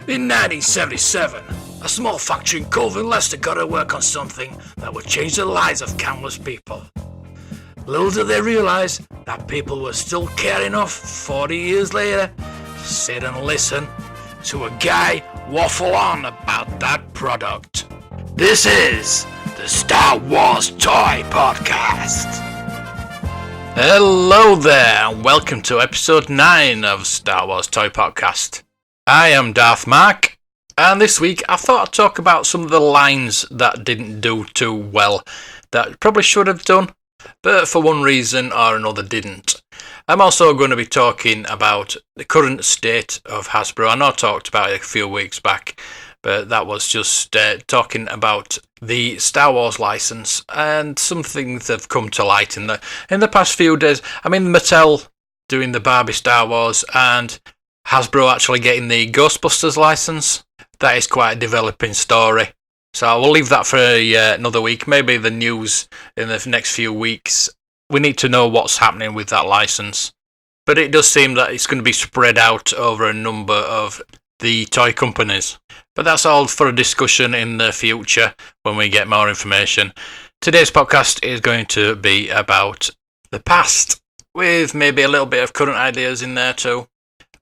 In 1977, a small factory in Colvin, Leicester got to work on something that would change the lives of countless people. Little did they realise that people were still caring enough 40 years later to sit and listen to a guy waffle on about that product. This is the Star Wars Toy Podcast. Hello there and welcome to episode 9 of Star Wars Toy Podcast. I am Darth Mark, and this week I thought I'd talk about some of the lines that didn't do too well, that probably should have done, but for one reason or another didn't. I'm also going to be talking about the current state of Hasbro. I know I talked about it a few weeks back, but that was just talking about the Star Wars license and some things that have come to light in the past few days. I mean, Mattel doing the Barbie Star Wars and Hasbro actually getting the Ghostbusters license. That is quite a developing story. So I will leave that for another week. Maybe the news in the next few weeks. We need to know what's happening with that license. But it does seem that it's going to be spread out over a number of the toy companies. But that's all for a discussion in the future when we get more information. Today's podcast is going to be about the past, with maybe a little bit of current ideas in there too.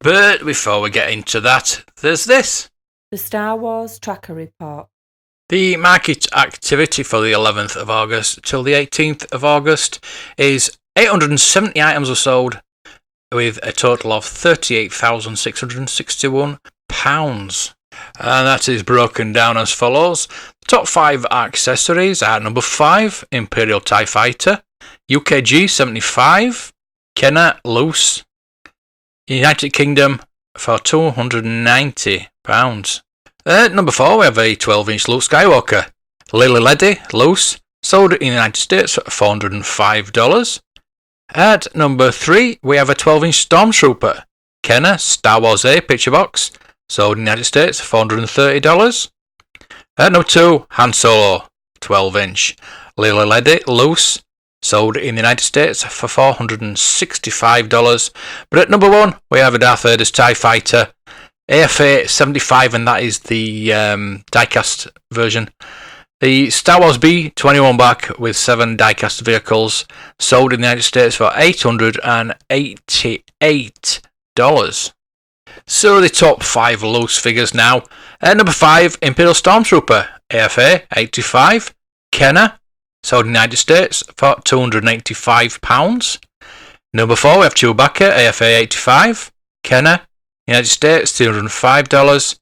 But before we get into that, there's this. The Star Wars Tracker Report. The market activity for the 11th of August till the 18th of August is 870 items were sold, with a total of £38,661. And that is broken down as follows. The top 5 accessories are number 5, Imperial TIE Fighter, UKG 75, Kenner Loose, United Kingdom for £290. Number 4, we have a 12-inch Luke Skywalker, Lily Ledy Loose, sold in the United States for $405. At number 3, we have a 12-inch Stormtrooper, Kenner Star Wars A Picture Box, sold in the United States for $430. At number 2, Han Solo, 12-inch, Lily Ledy Loose, sold in the United States for $465. But at number 1, we have a Darth Vader's TIE Fighter, AFA 75, and that is the diecast version. The Star Wars B 21 back with 7 diecast vehicles, sold in the United States for $888. So the top 5 loose figures now. At number 5, Imperial Stormtrooper, AFA 85, Kenner, sold in the United States for £285. Number 4, we have Chewbacca, AFA 85, Kenner, United States, $205.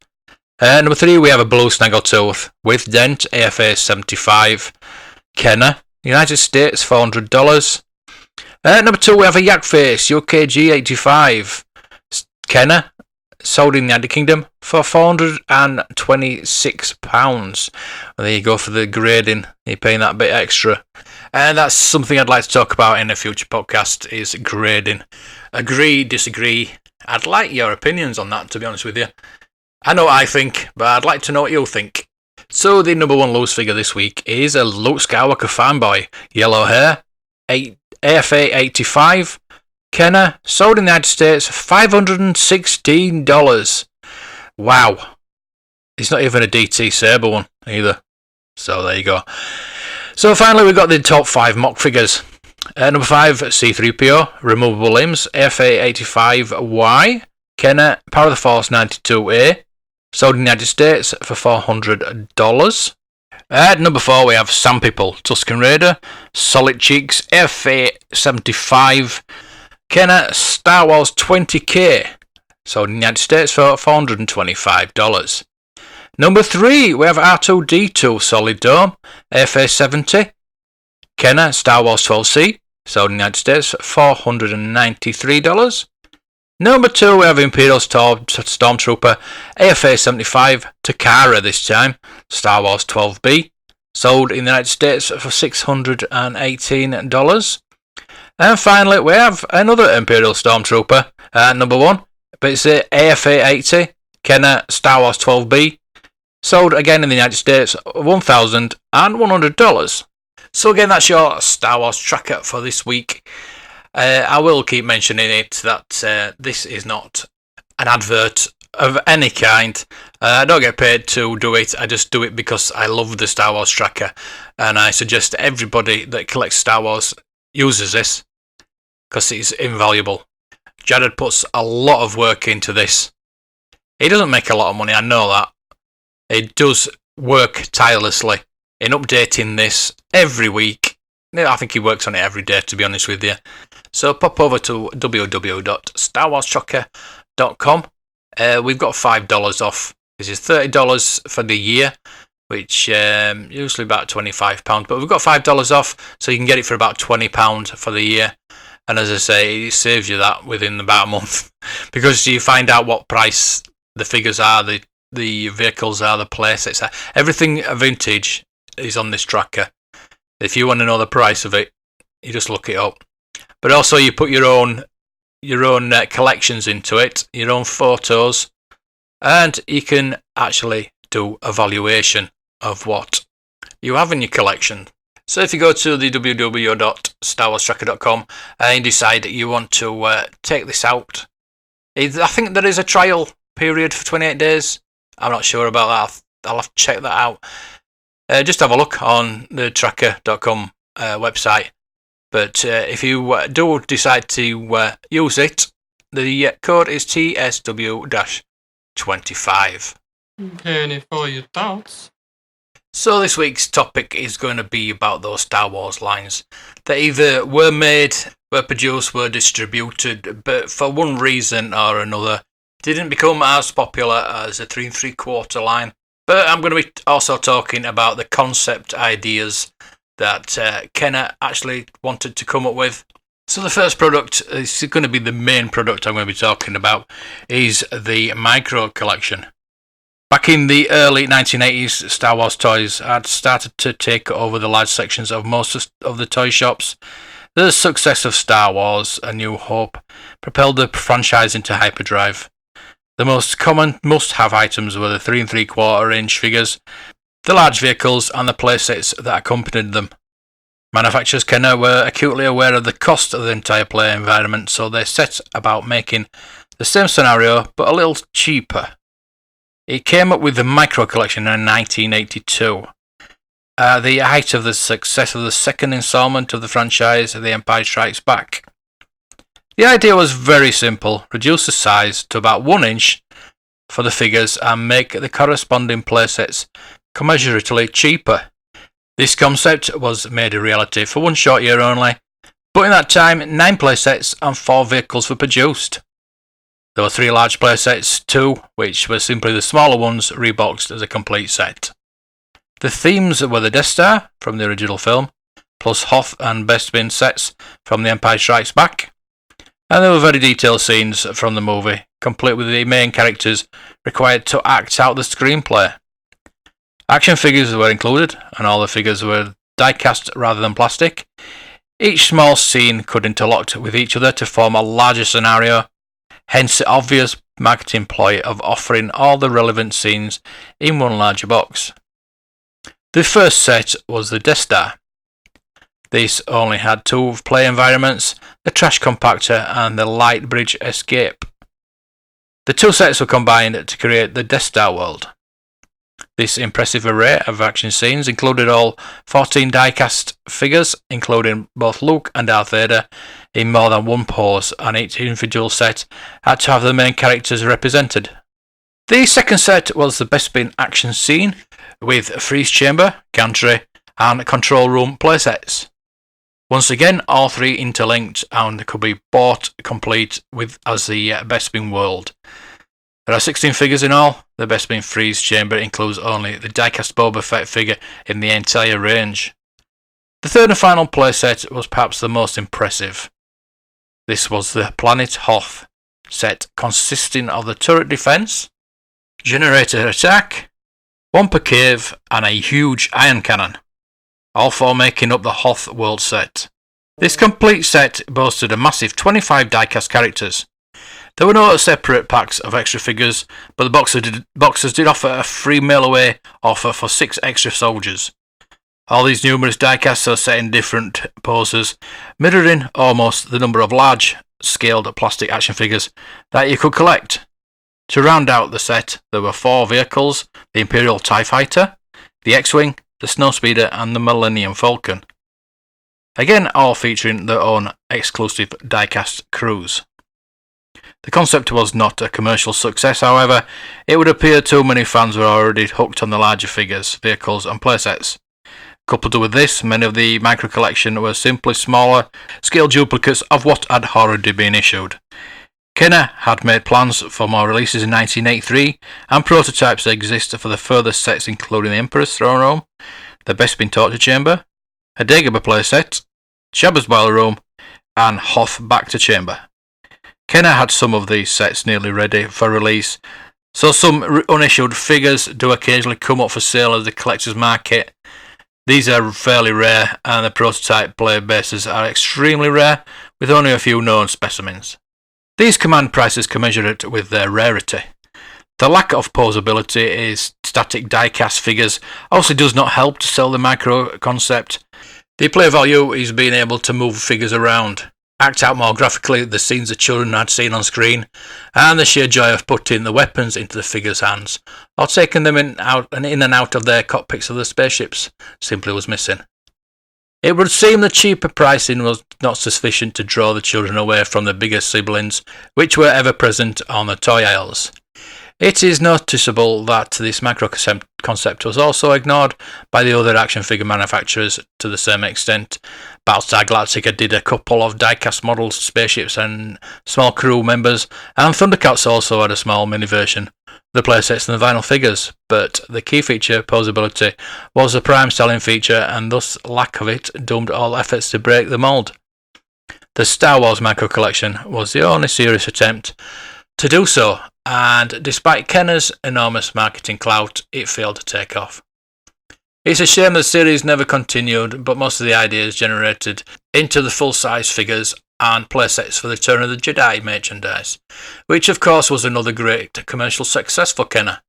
Number 3, we have a Blue Snaggletooth with Dent, AFA 75, Kenner, United States, $400. Number 2, we have a Yak Face, UKG 85, Kenner, sold in the United Kingdom for £426. Well, there you go for the grading. You're paying that bit extra. And that's something I'd like to talk about in a future podcast, is grading. Agree, disagree. I'd like your opinions on that, to be honest with you. I know what I think, but I'd like to know what you think. So the number 1 loose figure this week is a Luke Skywalker fanboy, yellow hair, AFA 85, Kenner, sold in the United States for $516. Wow. It's not even a DT Saber one either. So there you go. So finally we've got the top 5 mock figures. Number 5, C-3PO, removable limbs, AFA 85Y, Kenner, Power of the Force 92A, sold in the United States for $400. At number 4, we have Sam People, Tusken Raider, Solid Cheeks, AFA 75, Kenner, Star Wars 20K, sold in the United States for $425. Number 3, we have R2-D2 Solid Dome, AFA 70, Kenner, Star Wars 12C, sold in the United States for $493. Number 2, we have Imperial Stormtrooper, AFA 75, Takara this time, Star Wars 12B, sold in the United States for $618. And finally, we have another Imperial Stormtrooper, number 1, but it's AFA 80, Kenner, Star Wars 12B, sold again in the United States for $1,100. So again, that's your Star Wars tracker for this week. I will keep mentioning it that this is not an advert of any kind. I don't get paid to do it. I just do it because I love the Star Wars tracker, and I suggest everybody that collects Star Wars uses this because it's invaluable. Jared puts a lot of work into this. He doesn't make a lot of money, I know that. He does work tirelessly in updating this every week. I think he works on it every day, to be honest with you. So pop over to www.starwarstracker.com. We've got $5 off. This is $30 for the year, which usually about £25. But we've got $5 off, so you can get it for about £20 for the year. And as I say, it saves you that within about a month. Because you find out what price the figures are, the vehicles are, the playsets are. Everything vintage is on this tracker. If you want to know the price of it, you just look it up. But also you put your own collections into it, your own photos, and you can actually do a valuation of what you have in your collection. So if you go to the www.starwarstracker.com and decide that you want to take this out, I think there is a trial period for 28 days. I'm not sure about that. I'll have to check that out. Just have a look on the tracker.com website. But if you do decide to use it, the code is TSW-25. Penny for your thoughts. So this week's topic is going to be about those Star Wars lines that either were made, were produced, were distributed, but for one reason or another didn't become as popular as a 3 3/4 line. But I'm going to be also talking about the concept ideas that Kenner actually wanted to come up with. So the first product, this is going to be the main product I'm going to be talking about, is the Micro Collection. Back in the early 1980s, Star Wars toys had started to take over the large sections of most of the toy shops. The success of Star Wars: A New Hope propelled the franchise into hyperdrive. The most common must-have items were the 3 3/4 inch figures, the large vehicles, and the playsets that accompanied them. Manufacturers Kenner were acutely aware of the cost of the entire play environment, so they set about making the same scenario but a little cheaper. It came up with the Micro Collection in 1982. At the height of the success of the second installment of the franchise, The Empire Strikes Back. The idea was very simple: reduce the size to about 1 inch for the figures and make the corresponding playsets commensurately cheaper. This concept was made a reality for one short year only, but in that time 9 playsets and 4 vehicles were produced. There were 3 large playsets, 2 which were simply the smaller ones reboxed as a complete set. The themes were the Death Star from the original film, plus Hoth and Bespin sets from The Empire Strikes Back. And there were very detailed scenes from the movie, complete with the main characters required to act out the screenplay. Action figures were included, and all the figures were die-cast rather than plastic. Each small scene could interlock with each other to form a larger scenario, hence the obvious marketing ploy of offering all the relevant scenes in one larger box. The first set was the Death Star. This only had 2 play environments, the trash compactor and the light bridge escape. The 2 sets were combined to create the Death Star world. This impressive array of action scenes included all 14 die-cast figures, including both Luke and Darth Vader, in more than one pose, and each individual set had to have the main characters represented. The second set was the Bespin action scene, with freeze chamber, gantry, and control room playsets. Once again, all 3 interlinked and could be bought complete with as the Bespin world. There are 16 figures in all. The Bespin freeze chamber includes only the diecast Boba Fett figure in the entire range. The third and final playset was perhaps the most impressive. This was the Planet Hoth set, consisting of the turret defense, generator attack, Wampa cave, and a huge iron cannon, all 4 making up the Hoth world set. This complete set boasted a massive 25 diecast characters. There were no separate packs of extra figures, but the boxers did offer a free mail-away offer for 6 extra soldiers. All these numerous diecasts are set in different poses, mirroring almost the number of large-scaled plastic action figures that you could collect. To round out the set, there were 4 vehicles: the Imperial TIE Fighter, the X-Wing, the Snowspeeder, and the Millennium Falcon. Again, all featuring their own exclusive die-cast crews. The concept was not a commercial success, however. It would appear too many fans were already hooked on the larger figures, vehicles, and playsets. Coupled with this, many of the micro collection were simply smaller scale duplicates of what had already been issued. Kenner had made plans for more releases in 1983, and prototypes exist for the further sets including the Emperor's Throne Room, the Bespin Torture Chamber, a Dagobah playset, Jabba's Boiler Room, and Hoth Bacta Chamber. Kenner had some of these sets nearly ready for release, so some unissued figures do occasionally come up for sale as the collector's market. These are fairly rare, and the prototype player bases are extremely rare, with only a few known specimens. These command prices commensurate with their rarity. The lack of posability is static die-cast figures also does not help to sell the micro concept. The play value is being able to move figures around, act out more graphically the scenes the children had seen on screen, and the sheer joy of putting the weapons into the figures' hands, or taking them in and out of their cockpits of the spaceships, simply was missing. It would seem the cheaper pricing was not sufficient to draw the children away from the bigger siblings, which were ever present on the toy aisles. It is noticeable that this macro concept was also ignored by the other action figure manufacturers to the same extent. Battlestar Galactica did a couple of die-cast models, spaceships and small crew members, and Thundercats also had a small mini version, the playsets and the vinyl figures, but the key feature, posability, was the prime selling feature, and thus lack of it doomed all efforts to break the mould. The Star Wars Micro Collection was the only serious attempt to do so, and despite Kenner's enormous marketing clout, it failed to take off. It's a shame the series never continued, but most of the ideas generated into the full-size figures and playsets for the Return of the Jedi merchandise, which of course was another great commercial success for Kenner.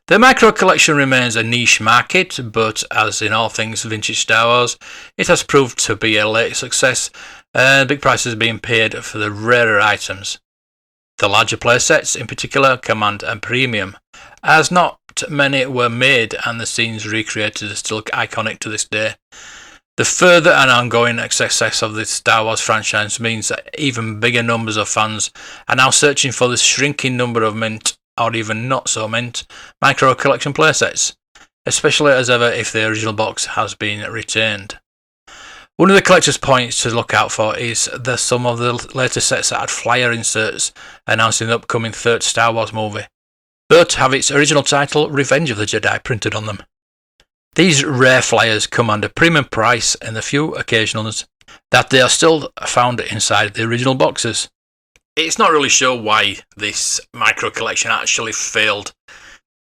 The micro collection remains a niche market, but as in all things vintage Star Wars, it has proved to be a late success, and big prices being paid for the rarer items. The larger playsets, in particular, command a premium, as not many were made and the scenes recreated are still iconic to this day. The further and ongoing success of the Star Wars franchise means that even bigger numbers of fans are now searching for the shrinking number of mint, or even not so mint, micro collection playsets, especially as ever if the original box has been retained. One of the collector's points to look out for is that some of the later sets that had flyer inserts announcing the upcoming third Star Wars movie, but have its original title, Revenge of the Jedi, printed on them. These rare flyers command a premium price, and the few occasionals that they are still found inside the original boxes. It's not really sure why this micro collection actually failed.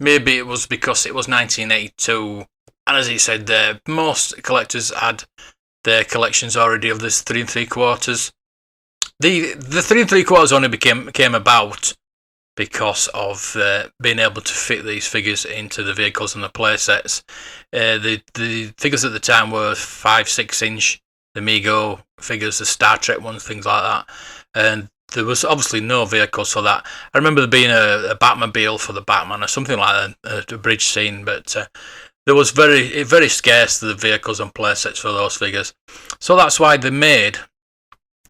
Maybe it was because it was 1982, and as he said there, most collectors had their collections already of this 3 3/4. The 3 3/4 only came about because of being able to fit these figures into the vehicles and the playsets. The figures at the time were 5-6 inch, the Mego figures, the Star Trek ones, things like that, and there was obviously no vehicles for that. I remember there being a Batmobile for the Batman or something like that, a bridge scene, but there was very scarce the vehicles and playsets for those figures. So that's why they made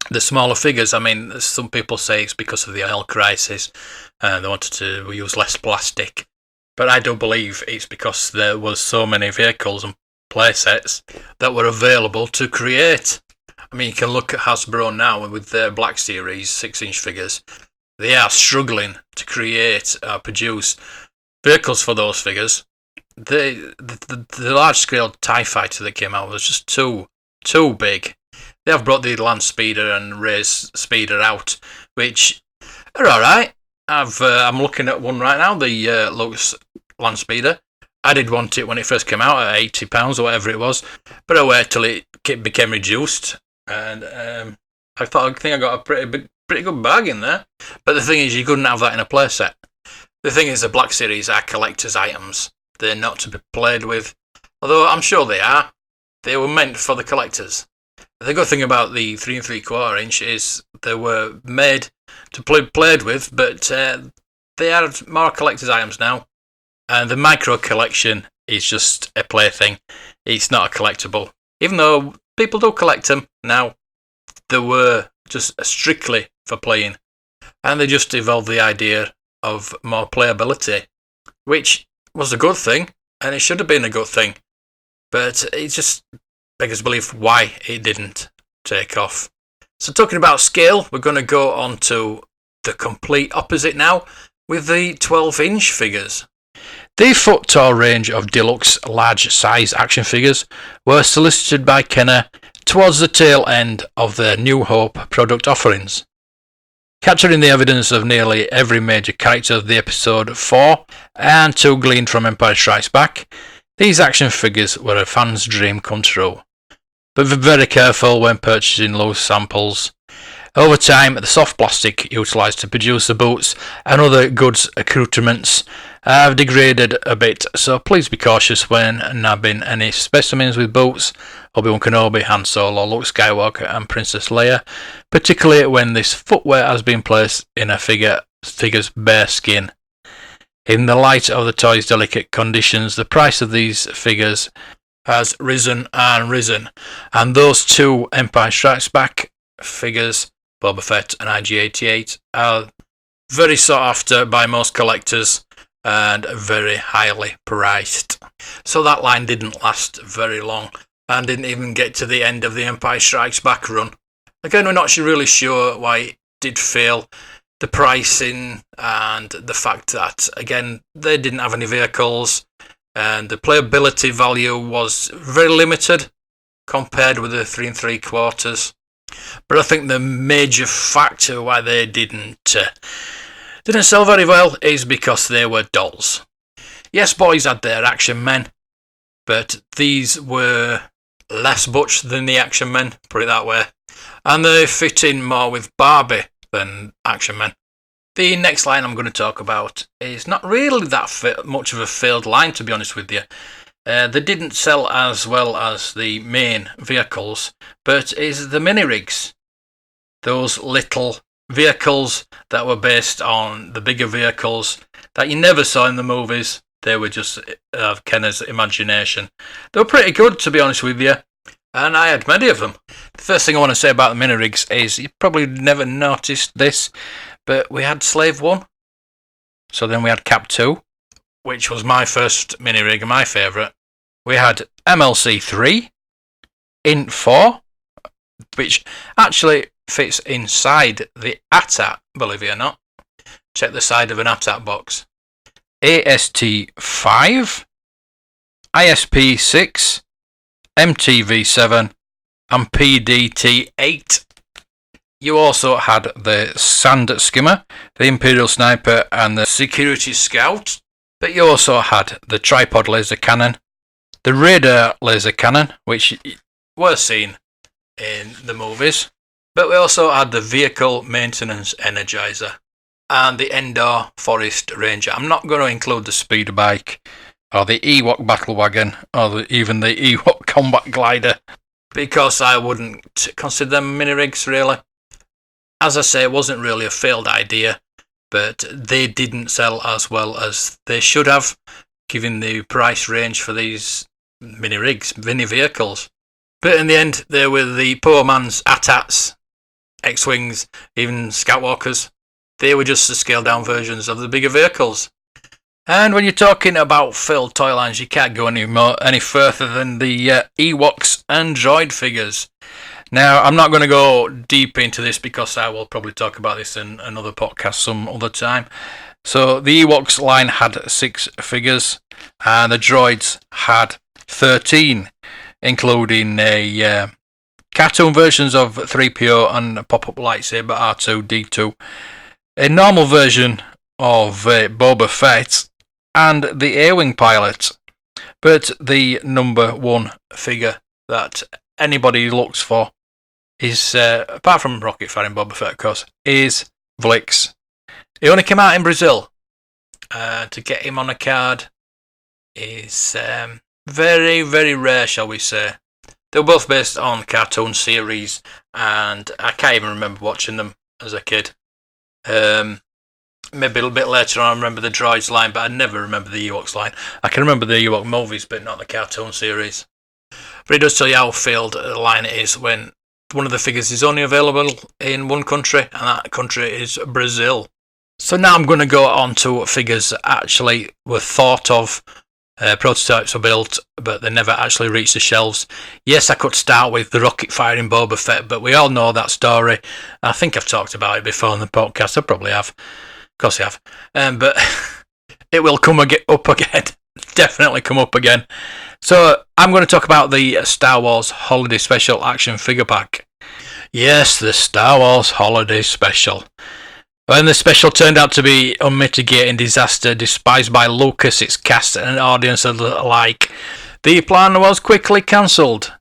the smaller figures. I mean, some people say it's because of the oil crisis, they wanted to use less plastic. But I do believe it's because there was so many vehicles and playsets that were available to create. I mean, you can look at Hasbro now with their Black Series 6-inch figures. They are struggling to create or produce vehicles for those figures. The large-scale TIE Fighter that came out was just too big. They have brought the Land Speeder and Race Speeder out, which are alright. I'm looking at one right now, the Lux Land Speeder. I did want it when it first came out at £80 or whatever it was, but I waited till it became reduced, and I think I got a pretty good bargain there. But the thing is, you couldn't have that in a playset. The thing is, the Black Series are collector's items. They're not to be played with, although I'm sure they are. They were meant for the collectors. The good thing about the 3 3/4 inch is they were made to be played with, but they are more collector's items now. And the micro collection is just a plaything. It's not a collectible. Even though people do collect them now, they were just strictly for playing. And they just evolved the idea of more playability, which was a good thing, and it should have been a good thing. But it just beggars belief why it didn't take off. So talking about scale, we're going to go on to the complete opposite now with the 12-inch figures. The Foot Tour range of deluxe large-size action figures were solicited by Kenner towards the tail end of their New Hope product offerings. Capturing the evidence of nearly every major character of the episode 4 and 2 gleaned from Empire Strikes Back, these action figures were a fan's dream come true. But be very careful when purchasing loose samples. Over time, the soft plastic utilised to produce the boots and other goods accoutrements have degraded a bit, so please be cautious when nabbing any specimens with boots, Obi-Wan Kenobi, Han Solo, Luke Skywalker and Princess Leia, particularly when this footwear has been placed in a figure's bare skin. In the light of the toy's delicate conditions, the price of these figures has risen and risen, and those 2 Empire Strikes Back figures, Boba Fett and IG-88, are very sought after by most collectors and very highly priced. So that line didn't last very long and didn't even get to the end of the Empire Strikes Back run. Again, we're not really sure why it did fail. The pricing and the fact that, again, they didn't have any vehicles and the playability value was very limited compared with the 3 3/4. But I think the major factor why they didn't sell very well is because they were dolls. Yes, boys had their action men, but these were less butch than the action men, put it that way, and they fit in more with Barbie than action men. The next line I'm going to talk about is not really that much of a failed line, to be honest with you. They didn't sell as well as the main vehicles, but is the mini-rigs. Those little vehicles that were based on the bigger vehicles that you never saw in the movies. They were just Kenner's imagination. They were pretty good, to be honest with you, and I had many of them. The first thing I want to say about the mini-rigs is you probably never noticed this, but we had Slave 1. So then we had Cap 2, which was my first mini-rig and my favourite. We had MLC 3, Int 4, which actually fits inside the AT-AT, believe it or not. Check the side of an AT-AT box. AST 5, ISP 6, MTV 7, and PDT 8. You also had the Sand Skimmer, the Imperial Sniper, and the Security Scout. But you also had the Tripod Laser Cannon, the Radar Laser Cannon, which were seen in the movies. But we also had the Vehicle Maintenance Energizer and the Endor Forest Ranger. I'm not going to include the Speeder Bike or the Ewok Battle Wagon or even the Ewok Combat Glider because I wouldn't consider them mini-rigs really. As I say, it wasn't really a failed idea, but they didn't sell as well as they should have, given the price range for these mini-rigs, mini-vehicles. But in the end, they were the poor man's AT-ATs, X-Wings, even Scoutwalkers. They were just the scaled-down versions of the bigger vehicles. And when you're talking about failed toy lines, you can't go any further than the Ewoks and Droid figures. Now, I'm not going to go deep into this because I will probably talk about this in another podcast some other time. So the Ewoks line had 6 figures and the Droids had 13, including cartoon versions of 3PO and a pop-up lightsaber R2-D2, a normal version of Boba Fett, and the A-Wing pilot. But the number 1 figure that anybody looks for is, apart from Rocket Fan and Boba Fett, of course, is Vlix. He only came out in Brazil. To get him on a card is very, very rare, shall we say. They were both based on cartoon series, and I can't even remember watching them as a kid. Maybe a little bit later on I remember the droids line, but I never remember the Ewoks line. I can remember the Ewok movies, but not the cartoon series. But it does tell you how failed a line it is when one of the figures is only available in one country, and that country is Brazil. So now I'm going to go on to figures that actually were thought of. Prototypes were built, but they never actually reached the shelves. Yes, I could start with the rocket firing Boba Fett, but we all know that story. I think I've talked about it before on the podcast. I probably have. Of course I have. But it will come up again. Definitely come up again. So I'm going to talk about the Star Wars Holiday Special Action Figure Pack. Yes, the Star Wars Holiday Special. When the special turned out to be unmitigated disaster, despised by Lucas, its cast and audience alike, the plan was quickly cancelled.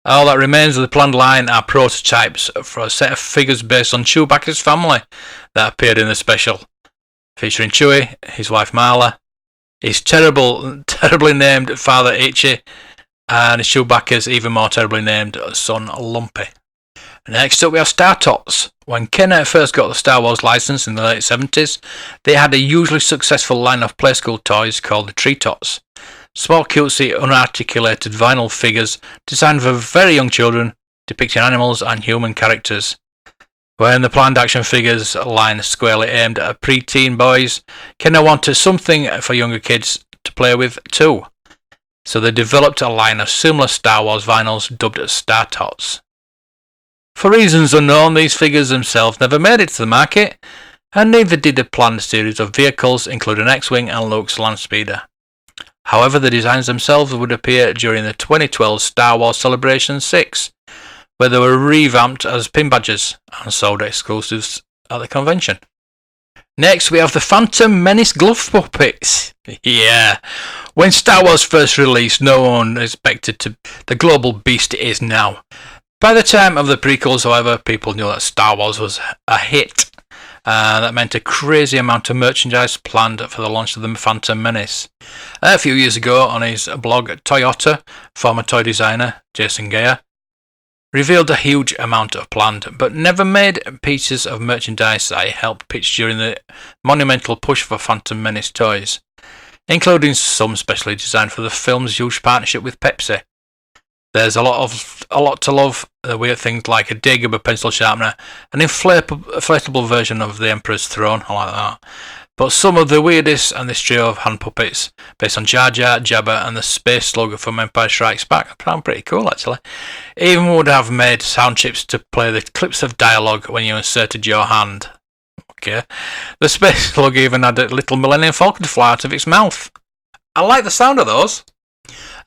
All that remains of the planned line are prototypes for a set of figures based on Chewbacca's family that appeared in the special, featuring Chewie, his wife Marla, his terribly named father Itchy, and Chewbacca's even more terribly named son Lumpy. Next up we have Star Tots. When Kenner first got the Star Wars license in the late 70s, they had a hugely successful line of play school toys called the Tree Tots. Small cutesy unarticulated vinyl figures designed for very young children, depicting animals and human characters. When the planned action figures line squarely aimed at pre-teen boys, Kenner wanted something for younger kids to play with too. So they developed a line of similar Star Wars vinyls dubbed Star Tots. For reasons unknown, these figures themselves never made it to the market, and neither did a planned series of vehicles, including X-Wing and Luke's Landspeeder. However, the designs themselves would appear during the 2012 Star Wars Celebration 6, where they were revamped as pin badges and sold exclusives at the convention. Next, we have the Phantom Menace glove puppets. Yeah, when Star Wars first released, no one expected the global beast it is now. By the time of the prequels, however, people knew that Star Wars was a hit. That meant a crazy amount of merchandise planned for the launch of the Phantom Menace. A few years ago, on his blog, Toyota, former toy designer Jason Geyer revealed a huge amount of planned, but never made pieces of merchandise that he helped pitch during the monumental push for Phantom Menace toys, including some specially designed for the film's huge partnership with Pepsi. There's a lot to love. Weird things like a Dagobah pencil sharpener, an inflatable version of the Emperor's throne. I like that. But some of the weirdest and this trio of hand puppets based on Jar Jar, Jabba, and the space slug from Empire Strikes Back. Sound pretty cool, actually. Even would have made sound chips to play the clips of dialogue when you inserted your hand. Okay. The space slug even had a little Millennium Falcon fly out of its mouth. I like the sound of those.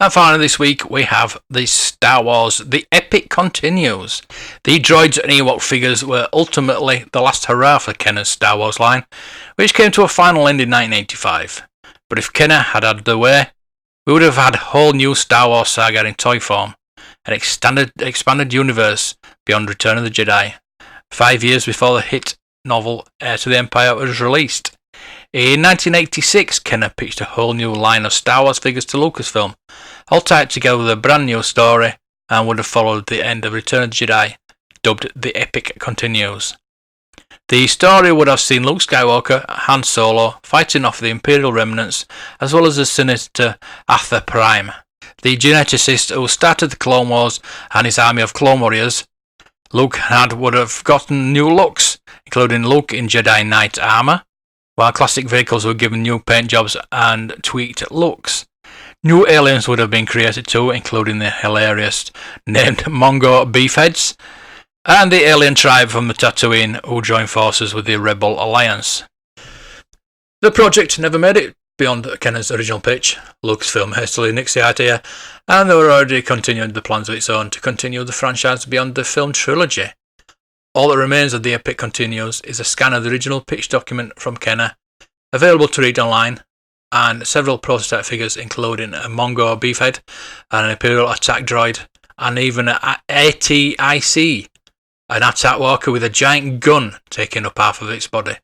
And finally this week we have the Star Wars The Epic Continues. The droids and Ewok figures were ultimately the last hurrah for Kenner's Star Wars line, which came to a final end in 1985. But if Kenner had had their way, we would have had a whole new Star Wars saga in toy form, an expanded universe beyond Return of the Jedi, 5 years before the hit novel Heir to the Empire was released. In 1986, Kenner pitched a whole new line of Star Wars figures to Lucasfilm, all tied together with a brand new story, and would have followed the end of Return of the Jedi, dubbed The Epic Continues. The story would have seen Luke Skywalker, Han Solo, fighting off the Imperial remnants, as well as the sinister Atha Prime, the geneticist who started the Clone Wars and his army of Clone Warriors. Luke would have gotten new looks, including Luke in Jedi Knight armour, while classic vehicles were given new paint jobs and tweaked looks. New aliens would have been created too, including the hilarious named Mongo Beefheads, and the alien tribe from the Tatooine who joined forces with the Rebel Alliance. The project never made it beyond Kenner's original pitch. Lucasfilm hastily nixed the idea, and they were already continuing the plans of its own to continue the franchise beyond the film trilogy. All that remains of The Epic Continues is a scan of the original pitch document from Kenner, available to read online, and several prototype figures including a Mongo Beefhead, an Imperial attack droid, and even an ATIC, an attack walker with a giant gun taking up half of its body.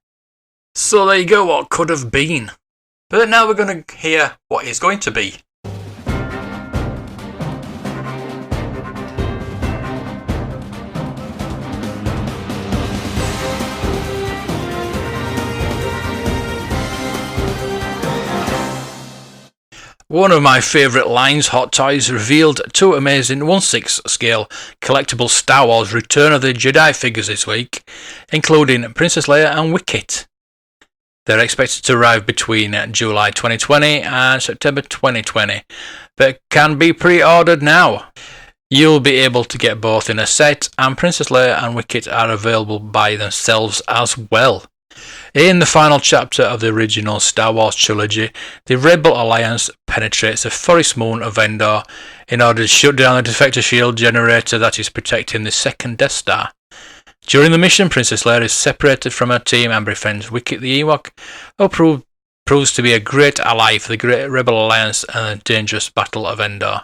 So there you go, what could have been. But now we're going to hear what is going to be. One of my favourite lines, Hot Toys, revealed two amazing 1/6 scale collectible Star Wars Return of the Jedi figures this week, including Princess Leia and Wicket. They're expected to arrive between July 2020 and September 2020, but can be pre-ordered now. You'll be able to get both in a set, and Princess Leia and Wicket are available by themselves as well. In the final chapter of the original Star Wars trilogy, the Rebel Alliance penetrates the forest moon of Endor in order to shut down the defector shield generator that is protecting the second Death Star. During the mission, Princess Leia is separated from her team and befriends Wicket the Ewok, who proves to be a great ally for the Great Rebel Alliance and the dangerous Battle of Endor.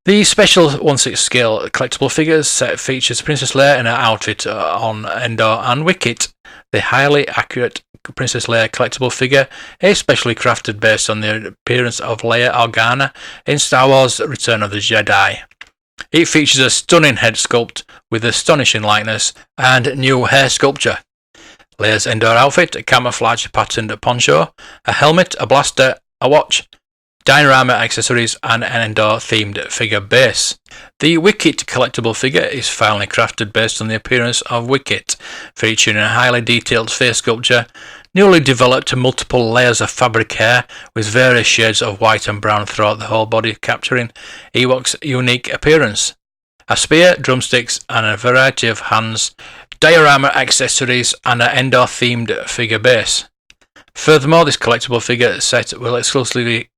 The special 1/6 scale collectible figures set features Princess Leia in her outfit on Endor and Wicket, the highly accurate Princess Leia collectible figure, is specially crafted based on the appearance of Leia Organa in Star Wars Return of the Jedi. It features a stunning head sculpt with astonishing likeness and new hair sculpture. Leia's Endor outfit, a camouflage patterned poncho, a helmet, a blaster, a watch, diorama accessories and an Endor-themed figure base. The Wicket collectible figure is finely crafted based on the appearance of Wicket, featuring a highly detailed face sculpture, newly developed multiple layers of fabric hair with various shades of white and brown throughout the whole body, capturing Ewok's unique appearance. A spear, drumsticks and a variety of hands, diorama accessories and an Endor-themed figure base. Furthermore, this collectible figure set will exclusively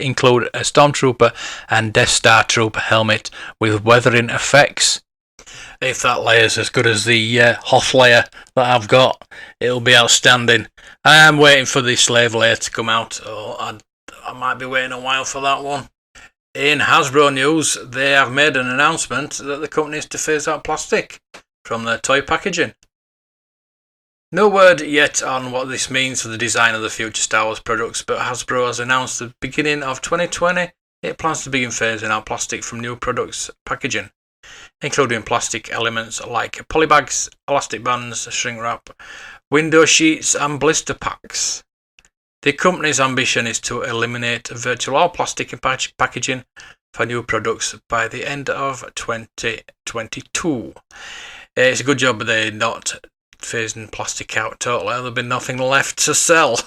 include a Stormtrooper and Death Star Trooper helmet with weathering effects. If that layer's as good as the Hoth layer that I've got, it'll be outstanding. I am waiting for the Slave layer to come out. I might be waiting a while for that one. In Hasbro news, they have made an announcement that the company is to phase out plastic from their toy packaging. No word yet on what this means for the design of the future Star Wars products, but Hasbro has announced at the beginning of 2020 it plans to begin phasing out plastic from new products packaging, including plastic elements like polybags, elastic bands, shrink wrap, window sheets and blister packs. The company's ambition is to eliminate virtually all plastic in packaging for new products by the end of 2022. It's a good job they're not phasing plastic out totally. There'll be nothing left to sell.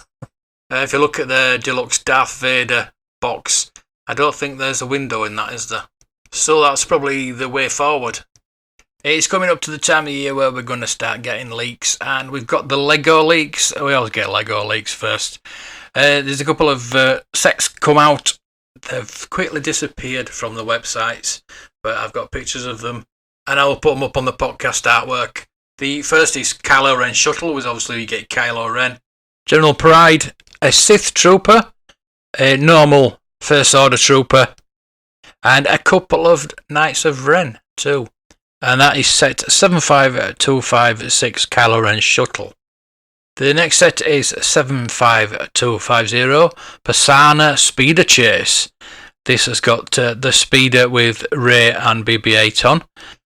If you look at the deluxe Darth Vader box, I don't think there's a window in that, is there? So that's probably the way forward. It's coming up to the time of year where we're going to start getting leaks, and we've got the Lego leaks. We always get Lego leaks first. There's a couple of sets come out. They've quickly disappeared from the websites, but I've got pictures of them, and I will put them up on the podcast artwork. The first is Kylo Ren Shuttle, which obviously you get Kylo Ren. General Pride, a Sith Trooper, a normal First Order Trooper, and a couple of Knights of Ren too. And that is set 75256 Kylo Ren Shuttle. The next set is 75250 Persana Speeder Chase. This has got the speeder with Rey and BB-8 on.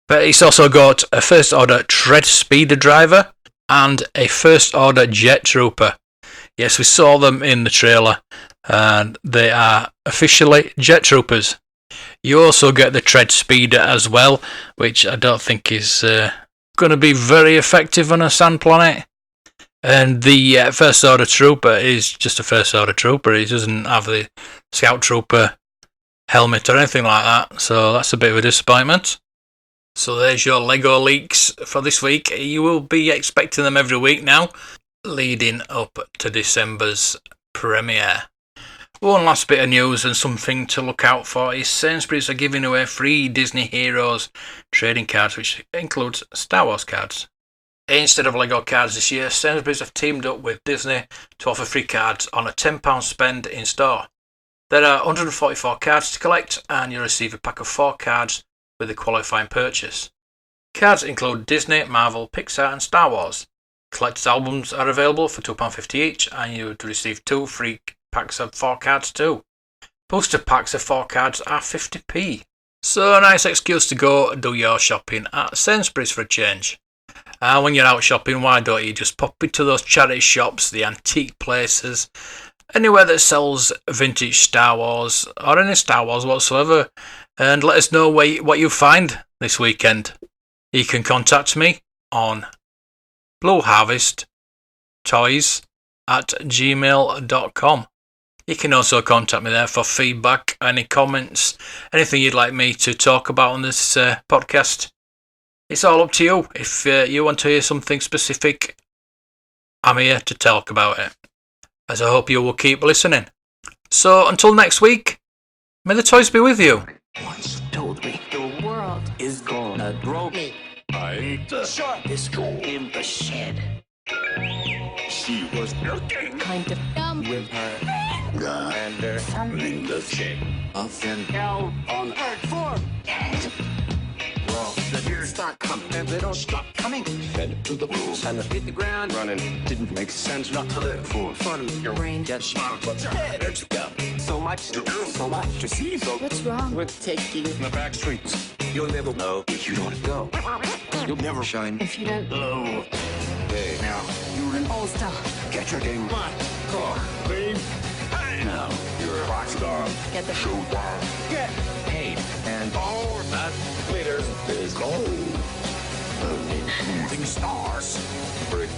But it's also got a First Order Tread Speeder Driver and a First Order Jet Trooper. Yes, we saw them in the trailer, and they are officially Jet Troopers. You also get the Tread Speeder as well, which I don't think is going to be very effective on a sand planet. And the First Order Trooper is just a First Order Trooper. He doesn't have the Scout Trooper helmet or anything like that, so that's a bit of a disappointment. So there's your Lego leaks for this week. You will be expecting them every week now, leading up to December's premiere. One last bit of news and something to look out for is Sainsbury's are giving away free Disney Heroes trading cards, which includes Star Wars cards. Instead of Lego cards this year, Sainsbury's have teamed up with Disney to offer free cards on a £10 spend in store. There are 144 cards to collect, and you'll receive a pack of 4 cards with a qualifying purchase. Cards include Disney, Marvel, Pixar and Star Wars. Collector's albums are available for £2.50 each, and you would receive 2 free packs of 4 cards too. Booster packs of 4 cards are 50p. So a nice excuse to go do your shopping at Sainsbury's for a change. And when you're out shopping, why don't you just pop into those charity shops, the antique places, anywhere that sells vintage Star Wars or any Star Wars whatsoever, and let us know what you find this weekend. You can contact me on blueharvesttoys@gmail.com. You can also contact me there for feedback, any comments, anything you'd like me to talk about on this podcast. It's all up to you. If you want to hear something specific, I'm here to talk about it. As I hope you will keep listening. So until next week, may the toys be with you. Once told me the world is gonna grow me. I shot this girl in the shed. She was looking kind of dumb with her commander in the shed. Up and down on earth for well, the deer start coming and they don't stop coming. Fed to the rules and hit the ground running. Didn't make sense not to live for fun. Your brain gets smart, but your head hurts. So much to do, so much to see. So what's wrong with taking the back streets? You'll never know if you don't go. You'll never shine if you don't glow. Hey, now you're an all-star. Get your game on. Car, babe. Now you're a rock star. Get the showdown. Get paid. And all that glitters is gold. Moving stars. Break